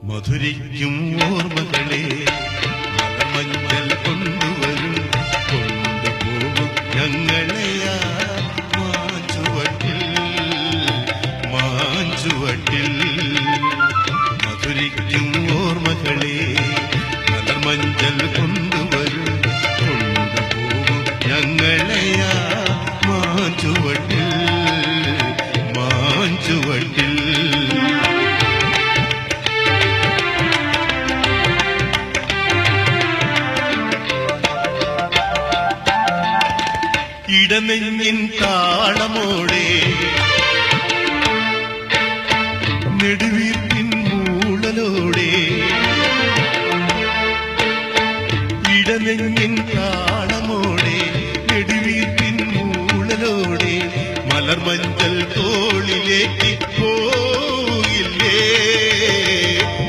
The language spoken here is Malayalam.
മധുരിക്കും ഓർമ്മകളെ മലമഞ്ഞൾ കൊണ്ടുവരും കൊണ്ടുപോകും ഞങ്ങളെയാ മാഞ്ചുവട്ടിൽ മാഞ്ചുവട്ടിൽ. മധുരിക്കും ഓർമ്മകളെ മലമഞ്ഞൾ കൊണ്ടുവരും കൊണ്ടുപോകും ഞങ്ങളെയാ മാഞ്ചുവട്ടിൽ മാഞ്ചുവട്ടിൽ. ഇടനെഞ്ഞിൻ താളമോടെ